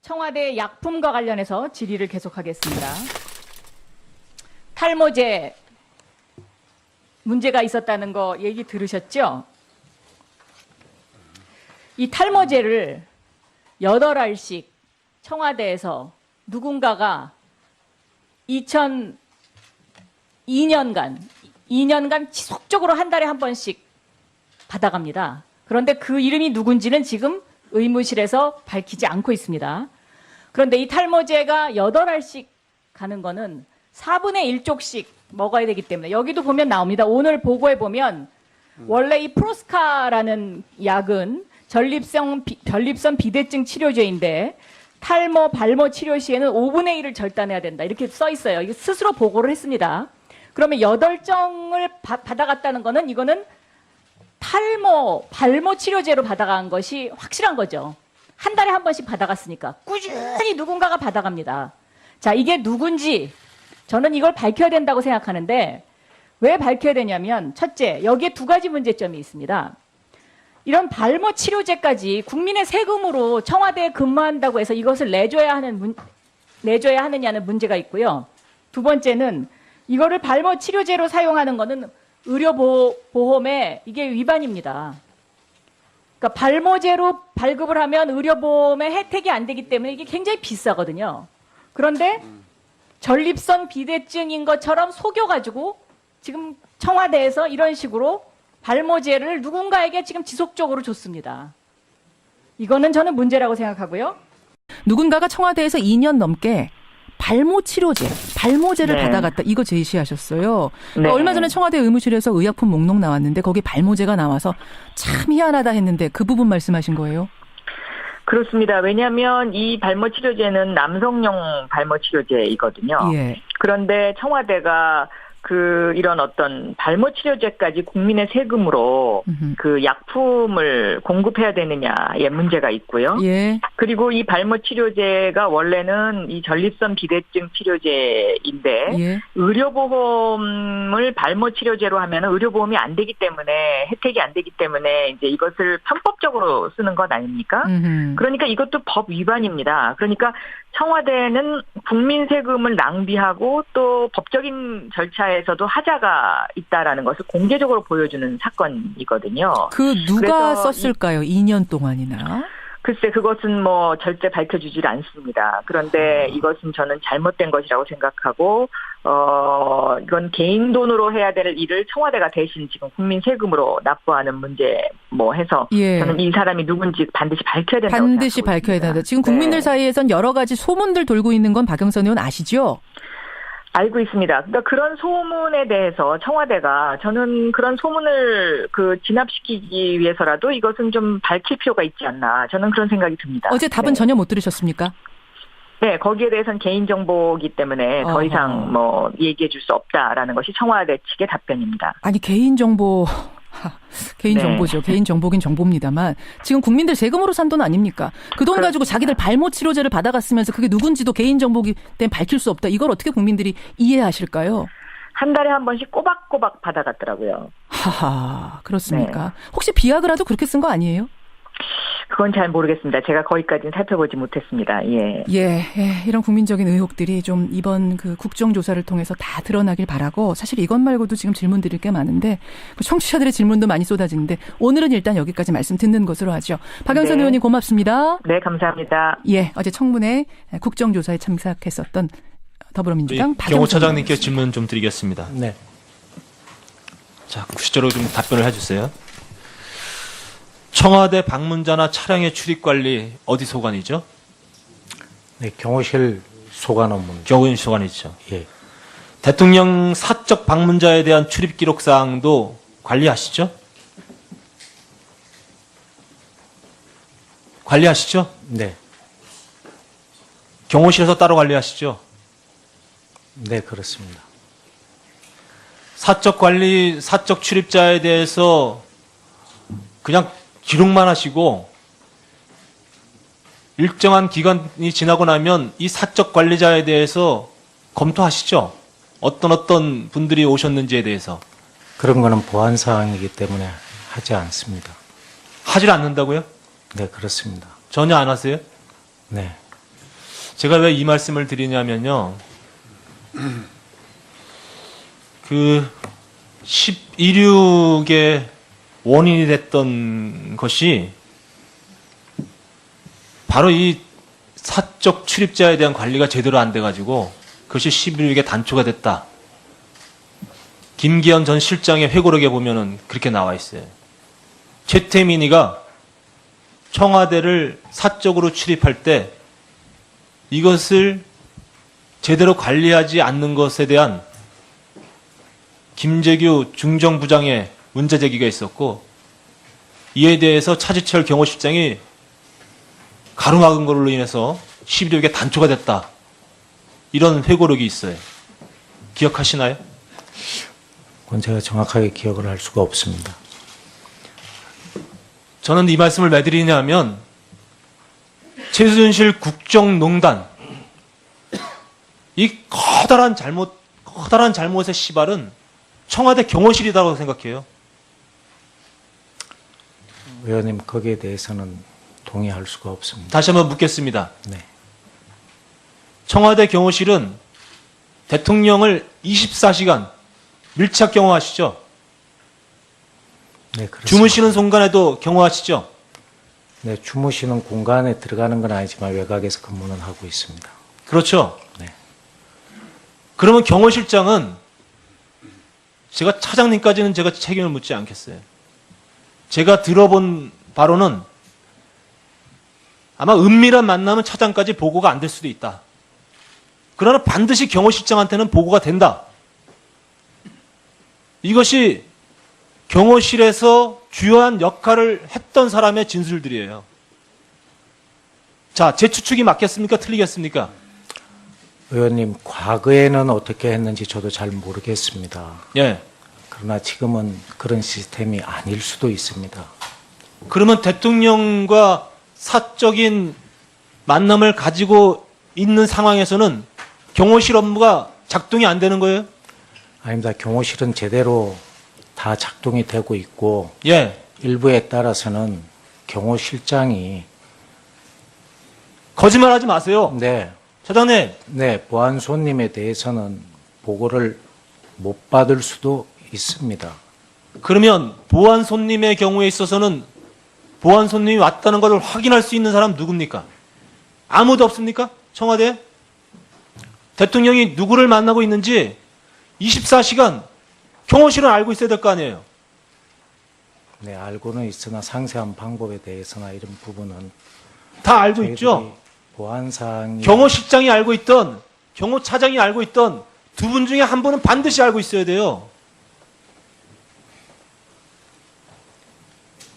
청와대 약품과 관련해서 질의를 계속하겠습니다. 탈모제 문제가 있었다는 거 얘기 들으셨죠? 이 탈모제를 8알씩 청와대에서 누군가가 2년간 지속적으로 한 달에 한 번씩 받아갑니다. 그런데 그 이름이 누군지는 지금 의무실에서 밝히지 않고 있습니다. 그런데 이 탈모제가 8알씩 가는 거는 4분의 1쪽씩 먹어야 되기 때문에 여기도 보면 나옵니다. 오늘 보고에 보면 원래 이 프로스카라는 약은 전립선 비대증 치료제인데 탈모, 발모 치료 시에는 5분의 1을 절단해야 된다. 이렇게 써 있어요. 이거 스스로 보고를 했습니다. 그러면 8정을 받아갔다는 거는 이거는 탈모, 발모 치료제로 받아간 것이 확실한 거죠. 한 달에 한 번씩 받아갔으니까 꾸준히 누군가가 받아갑니다. 자, 이게 누군지 저는 이걸 밝혀야 된다고 생각하는데 왜 밝혀야 되냐면 첫째, 여기에 2가지 문제점이 있습니다. 이런 발모 치료제까지 국민의 세금으로 청와대에 근무한다고 해서 이것을 내줘야 하느냐는 문제가 있고요. 두 번째는 이거를 발모 치료제로 사용하는 거는 의료보험에 이게 위반입니다. 그러니까 발모제로 발급을 하면 의료보험에 혜택이 안 되기 때문에 이게 굉장히 비싸거든요. 그런데 전립선 비대증인 것처럼 속여가지고 지금 청와대에서 이런 식으로 발모제를 누군가에게 지금 지속적으로 줬습니다. 이거는 저는 문제라고 생각하고요. 누군가가 청와대에서 2년 넘게 발모 치료제, 발모제를 네. 받아갔다. 이거 제시하셨어요. 네. 얼마 전에 청와대 의무실에서 의약품 목록 나왔는데 거기 발모제가 나와서 참 희한하다 했는데 그 부분 말씀하신 거예요? 그렇습니다. 왜냐하면 이 발모 치료제는 남성용 발모 치료제이거든요. 예. 그런데 청와대가 이런 어떤 발모 치료제까지 국민의 세금으로 그 약품을 공급해야 되느냐의 문제가 있고요. 예. 그리고 이 발모 치료제가 원래는 이 전립선 비대증 치료제인데 예. 의료보험을 발모 치료제로 하면 의료보험이 안 되기 때문에 혜택이 안 되기 때문에 이제 이것을 편법적으로 쓰는 것 아닙니까? 그러니까 이것도 법 위반입니다. 그러니까 청와대는 국민 세금을 낭비하고 또 법적인 절차에서도 하자가 있다라는 것을 공개적으로 보여주는 사건이거든요. 그 누가 그래서 썼을까요? 2년 동안이나? 글쎄 그것은 뭐 절대 밝혀주질 않습니다. 그런데 이것은 저는 잘못된 것이라고 생각하고 이건 개인 돈으로 해야 될 일을 청와대가 대신 지금 국민 세금으로 납부하는 문제 해서 예. 저는 이 사람이 누군지 반드시 밝혀야 된다고 반드시 생각하고 밝혀야 있습니다. 된다. 지금 국민들 네. 사이에선 여러 가지 소문들 돌고 있는 건 박영선 의원 아시죠? 알고 있습니다. 그러니까 그런 소문에 대해서 청와대가 저는 그런 소문을 진압시키기 위해서라도 이것은 좀 밝힐 필요가 있지 않나. 저는 그런 생각이 듭니다. 어제 답은 네. 전혀 못 들으셨습니까? 네, 거기에 대해서는 개인정보이기 때문에 더 이상 얘기해 줄 수 없다라는 것이 청와대 측의 답변입니다. 아니 개인정보 개인정보죠. 네. 개인정보긴 정보입니다만 지금 국민들 세금으로 산 돈 아닙니까? 그 돈 가지고 자기들 발모 치료제를 받아갔으면서 그게 누군지도 개인정보기 때문에 밝힐 수 없다. 이걸 어떻게 국민들이 이해하실까요? 한 달에 한 번씩 꼬박꼬박 받아갔더라고요. 하하, 그렇습니까? 네. 혹시 비아그라도 그렇게 쓴 거 아니에요? 그건 잘 모르겠습니다. 제가 거기까지는 살펴보지 못했습니다. 예. 예, 이런 국민적인 의혹들이 좀 이번 국정조사를 통해서 다 드러나길 바라고 사실 이것 말고도 지금 질문 드릴 게 많은데 청취자들의 질문도 많이 쏟아지는데 오늘은 일단 여기까지 말씀 듣는 것으로 하죠. 박영선 네. 의원님 고맙습니다. 네, 감사합니다. 예, 어제 청문회 국정조사에 참석했었던 더불어민주당 박영선 경호 차장님께 질문 좀 드리겠습니다. 네. 자, 구체적으로 좀 답변을 해주세요. 청와대 방문자나 차량의 출입 관리 어디 소관이죠? 네, 경호실 소관 업무입니다. 경호인 소관이죠. 예. 대통령 사적 방문자에 대한 출입 기록 사항도 관리하시죠? 관리하시죠? 네. 경호실에서 따로 관리하시죠? 네, 그렇습니다. 사적 관리, 사적 출입자에 대해서 그냥 기록만 하시고 일정한 기간이 지나고 나면 이 사적 관리자에 대해서 검토하시죠? 어떤 분들이 오셨는지에 대해서. 그런 거는 보안 사항이기 때문에 하지 않습니다. 하질 않는다고요? 네, 그렇습니다. 전혀 안 하세요? 네. 제가 왜 이 말씀을 드리냐면요. 그 12.6의 원인이 됐던 것이 바로 이 사적 출입자에 대한 관리가 제대로 안 돼가지고 그것이 11.6의 단초가 됐다. 김기현 전 실장의 회고록에 보면은 그렇게 나와 있어요. 최태민이가 청와대를 사적으로 출입할 때 이것을 제대로 관리하지 않는 것에 대한 김재규 중정부장의 문제 제기가 있었고 이에 대해서 차지철 경호실장이 가로막은 걸로 인해서 11.6의 단초가 됐다. 이런 회고록이 있어요. 기억하시나요? 그건 제가 정확하게 기억을 할 수가 없습니다. 저는 이 말씀을 왜 드리냐면 최순실 국정농단 이 커다란 잘못의 시발은 청와대 경호실이라고 생각해요. 의원님, 거기에 대해서는 동의할 수가 없습니다. 다시 한번 묻겠습니다. 네. 청와대 경호실은 대통령을 24시간 밀착 경호하시죠? 네, 그렇습니다. 주무시는 순간에도 경호하시죠? 네, 주무시는 공간에 들어가는 건 아니지만 외곽에서 근무는 하고 있습니다. 그렇죠? 네. 그러면 경호실장은 제가 차장님까지는 제가 책임을 묻지 않겠어요. 제가 들어본 바로는 아마 은밀한 만남은 차장까지 보고가 안 될 수도 있다. 그러나 반드시 경호실장한테는 보고가 된다. 이것이 경호실에서 주요한 역할을 했던 사람의 진술들이에요. 자, 제 추측이 맞겠습니까? 틀리겠습니까? 의원님, 과거에는 어떻게 했는지 저도 잘 모르겠습니다. 예. 그러나 지금은 그런 시스템이 아닐 수도 있습니다. 그러면 대통령과 사적인 만남을 가지고 있는 상황에서는 경호실 업무가 작동이 안 되는 거예요? 아닙니다. 경호실은 제대로 다 작동이 되고 있고 예. 일부에 따라서는 경호실장이 거짓말하지 마세요. 네, 차장님, 보안 손님에 대해서는 보고를 못 받을 수도 있습니다. 그러면 보안 손님의 경우에 있어서는 보안 손님이 왔다는 것을 확인할 수 있는 사람 누굽니까? 아무도 없습니까? 청와대에? 대통령이 누구를 만나고 있는지 24시간 경호실은 알고 있어야 될 거 아니에요. 네, 알고는 있으나 상세한 방법에 대해서나 이런 부분은 다 알고 저희들이 있죠? 보안사항이 경호실장이 알고 있던 경호차장이 알고 있던 두 분 중에 한 분은 반드시 알고 있어야 돼요.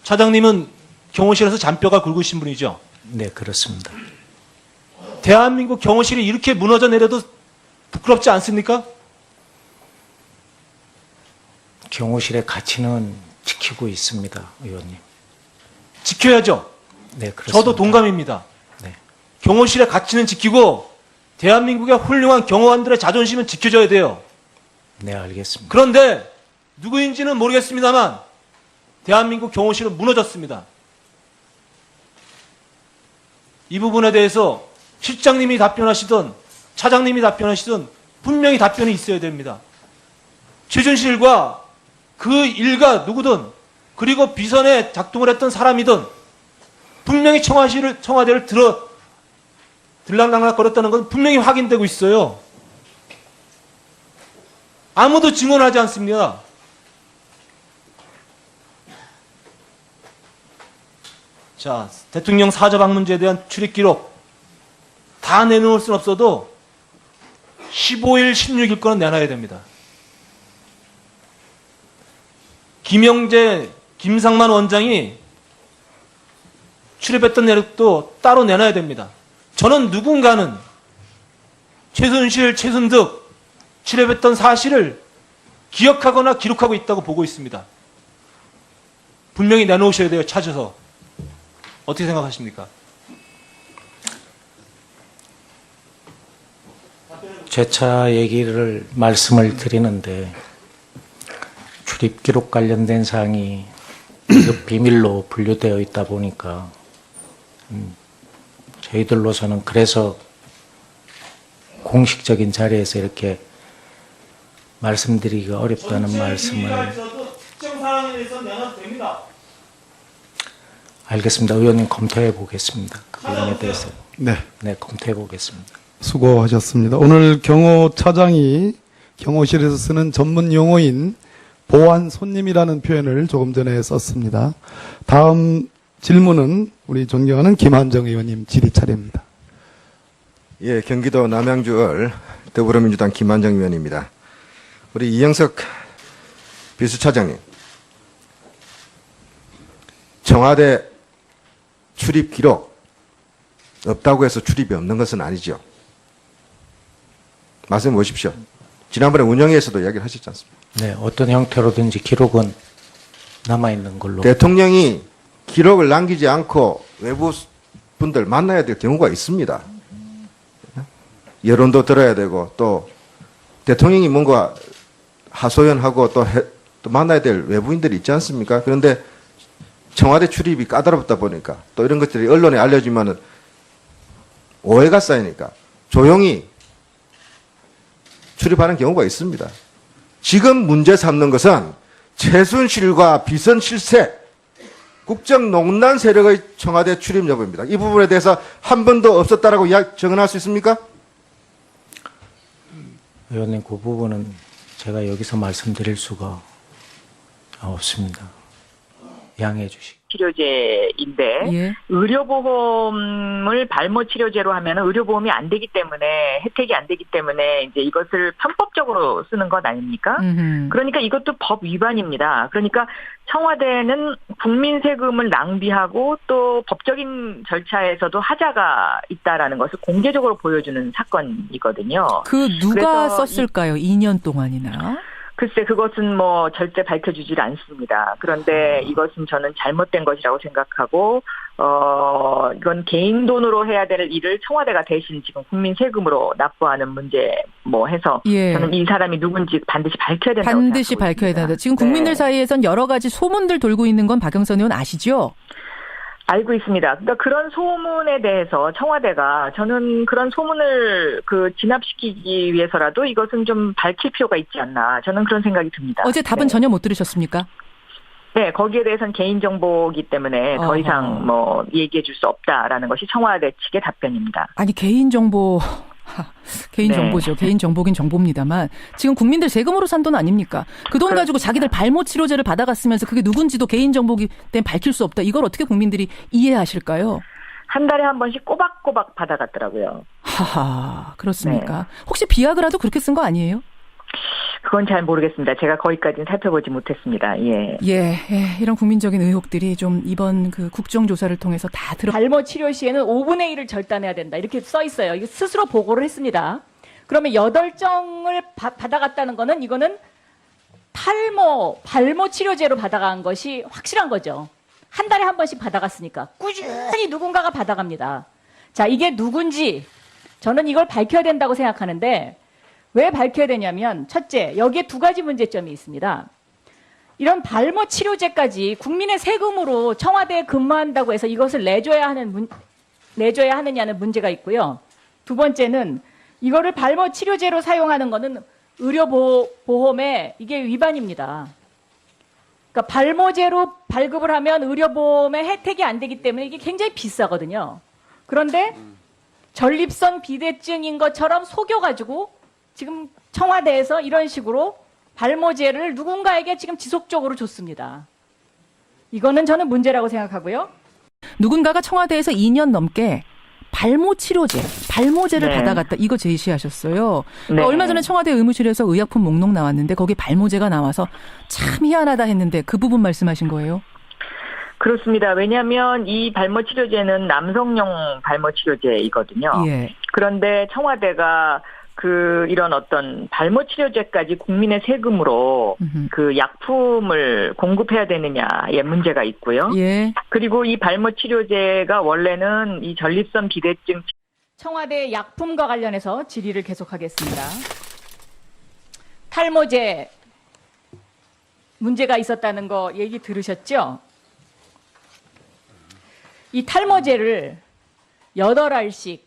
차장님은 경호실에서 잔뼈가 굵으신 분이죠. 네, 그렇습니다. 대한민국 경호실이 이렇게 무너져 내려도 부끄럽지 않습니까? 경호실의 가치는 지키고 있습니다, 의원님. 지켜야죠. 네, 그렇습니다. 저도 동감입니다. 네. 경호실의 가치는 지키고 대한민국의 훌륭한 경호관들의 자존심은 지켜줘야 돼요. 네, 알겠습니다. 그런데 누구인지는 모르겠습니다만 대한민국 경호실은 무너졌습니다. 이 부분에 대해서 실장님이 답변하시든 차장님이 답변하시든 분명히 답변이 있어야 됩니다. 최순실과 그 일가 누구든 그리고 비선에 작동을 했던 사람이든 분명히 청와대를 들락날락거렸다는 건 분명히 확인되고 있어요. 아무도 증언하지 않습니다. 자, 대통령 사저방 문제에 대한 출입 기록 다 내놓을 수는 없어도 15일, 16일 거는 내놔야 됩니다. 김영재, 김상만 원장이 출입했던 내역도 따로 내놔야 됩니다. 저는 누군가는 최순실, 최순득 출입했던 사실을 기억하거나 기록하고 있다고 보고 있습니다. 분명히 내놓으셔야 돼요, 찾아서. 어떻게 생각하십니까? 재차 말씀을 드리는데 출입 기록 관련된 사항이 비밀로 분류되어 있다 보니까 저희들로서는 그래서 공식적인 자리에서 이렇게 말씀드리기가 어렵다는 말씀을 특정 사항에 대해서 내놔도 됩니다. 알겠습니다. 의원님 검토해 보겠습니다. 그 부분에 대해서. 네, 네, 검토해 보겠습니다. 수고하셨습니다. 오늘 경호차장이 경호실에서 쓰는 전문 용어인 보안 손님이라는 표현을 조금 전에 썼습니다. 다음 질문은 우리 존경하는 김한정 의원님 질의 차례입니다. 예, 경기도 남양주을 더불어민주당 김한정 의원입니다. 우리 이영석 비서차장님, 청와대 출입 기록 없다고 해서 출입이 없는 것은 아니죠. 말씀해 보십시오. 지난번에 운영위에서도 이야기를 하셨지 않습니까? 네, 어떤 형태로든지 기록은 남아있는 걸로. 대통령이 기록을 남기지 않고 외부 분들 만나야 될 경우가 있습니다. 여론도 들어야 되고 또 대통령이 뭔가 하소연하고 또 만나야 될 외부인들이 있지 않습니까? 그런데 청와대 출입이 까다롭다 보니까 또 이런 것들이 언론에 알려지면은 오해가 쌓이니까 조용히 출입하는 경우가 있습니다. 지금 문제 삼는 것은 최순실과 비선실세, 국정농단 세력의 청와대 출입 여부입니다. 이 부분에 대해서 한 번도 없었다라고 정언할 수 있습니까? 의원님, 그 부분은 제가 여기서 말씀드릴 수가 없습니다. 양해해 주시기. 치료제인데 예. 의료보험을 발모치료제로 하면 의료보험이 안 되기 때문에 혜택이 안 되기 때문에 이제 이것을 편법적으로 쓰는 것 아닙니까? 그러니까 이것도 법 위반입니다. 그러니까 청와대는 국민 세금을 낭비하고 또 법적인 절차에서도 하자가 있다라는 것을 공개적으로 보여주는 사건이거든요. 그 누가 그래서 썼을까요? 2년 동안이나? 글쎄 그것은 뭐 절대 밝혀주질 않습니다. 그런데 이것은 저는 잘못된 것이라고 생각하고 이건 개인 돈으로 해야 될 일을 청와대가 대신 지금 국민 세금으로 납부하는 문제 뭐 해서 예. 저는 이 사람이 누군지 반드시 밝혀야 된다고 반드시 생각하고 밝혀야 있습니다. 된다. 지금 국민들 네. 사이에선 여러 가지 소문들 돌고 있는 건 박영선 의원 아시죠? 알고 있습니다. 그러니까 그런 소문에 대해서 청와대가 저는 그런 소문을 진압시키기 위해서라도 이것은 좀 밝힐 필요가 있지 않나. 저는 그런 생각이 듭니다. 어제 답은 네. 전혀 못 들으셨습니까? 네, 거기에 대해서는 개인정보이기 때문에 더 이상 뭐 얘기해 줄 수 없다라는 것이 청와대 측의 답변입니다. 아니 개인정보 개인정보죠. 개인정보긴 정보입니다만 지금 국민들 세금으로 산 돈 아닙니까? 그 돈 가지고 자기들 발모 치료제를 받아갔으면서 그게 누군지도 개인정보기 때문에 밝힐 수 없다. 이걸 어떻게 국민들이 이해하실까요? 한 달에 한 번씩 꼬박꼬박 받아갔더라고요. 하하, 그렇습니까? 네. 혹시 비아그라도 그렇게 쓴 거 아니에요? 그건 잘 모르겠습니다. 제가 거기까지는 살펴보지 못했습니다. 예. 예, 이런 국민적인 의혹들이 좀 이번 그 국정조사를 통해서 다 발모 치료 시에는 5분의 1을 절단해야 된다. 이렇게 써 있어요. 이거 스스로 보고를 했습니다. 그러면 8정을 받아갔다는 거는 이거는 발모 치료제로 받아간 것이 확실한 거죠. 한 달에 한 번씩 받아갔으니까 꾸준히 누군가가 받아갑니다. 자, 이게 누군지 저는 이걸 밝혀야 된다고 생각하는데 왜 밝혀야 되냐면 첫째, 여기에 두 가지 문제점이 있습니다. 이런 발모 치료제까지 국민의 세금으로 청와대에 근무한다고 해서 이것을 내줘야 하느냐는 문제가 있고요. 두 번째는 이거를 발모 치료제로 사용하는 거는 의료보험에 이게 위반입니다. 그러니까 발모제로 발급을 하면 의료보험에 혜택이 안 되기 때문에 이게 굉장히 비싸거든요. 그런데 전립선 비대증인 것처럼 속여가지고 지금 청와대에서 이런 식으로 발모제를 누군가에게 지금 지속적으로 줬습니다. 이거는 저는 문제라고 생각하고요. 누군가가 청와대에서 2년 넘게 발모제를 네. 받아갔다. 이거 제시하셨어요. 네. 얼마 전에 청와대 의무실에서 의약품 목록 나왔는데 거기 발모제가 나와서 참 희한하다 했는데 그 부분 말씀하신 거예요? 그렇습니다. 왜냐하면 이 발모 치료제는 남성용 발모 치료제이거든요. 예. 그런데 청와대가 이런 어떤 발모 치료제까지 국민의 세금으로 그 약품을 공급해야 되느냐의 문제가 있고요. 예. 그리고 이 발모 치료제가 원래는 이 전립선 비대증 청와대 약품과 관련해서 질의를 계속하겠습니다. 탈모제 문제가 있었다는 거 얘기 들으셨죠? 이 탈모제를 8알씩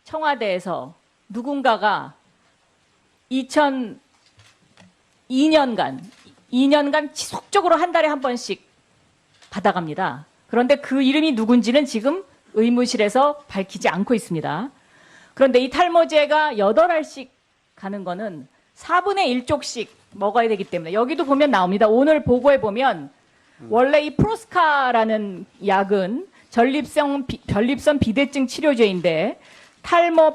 청와대에서 누군가가 2년간 지속적으로 한 달에 한 번씩 받아갑니다. 그런데 그 이름이 누군지는 지금 의무실에서 밝히지 않고 있습니다. 그런데 이 탈모제가 8알씩 가는 거는 4분의 1쪽씩 먹어야 되기 때문에 여기도 보면 나옵니다. 오늘 보고에 보면 원래 이 프로스카라는 약은 전립선 비대증 치료제인데 탈모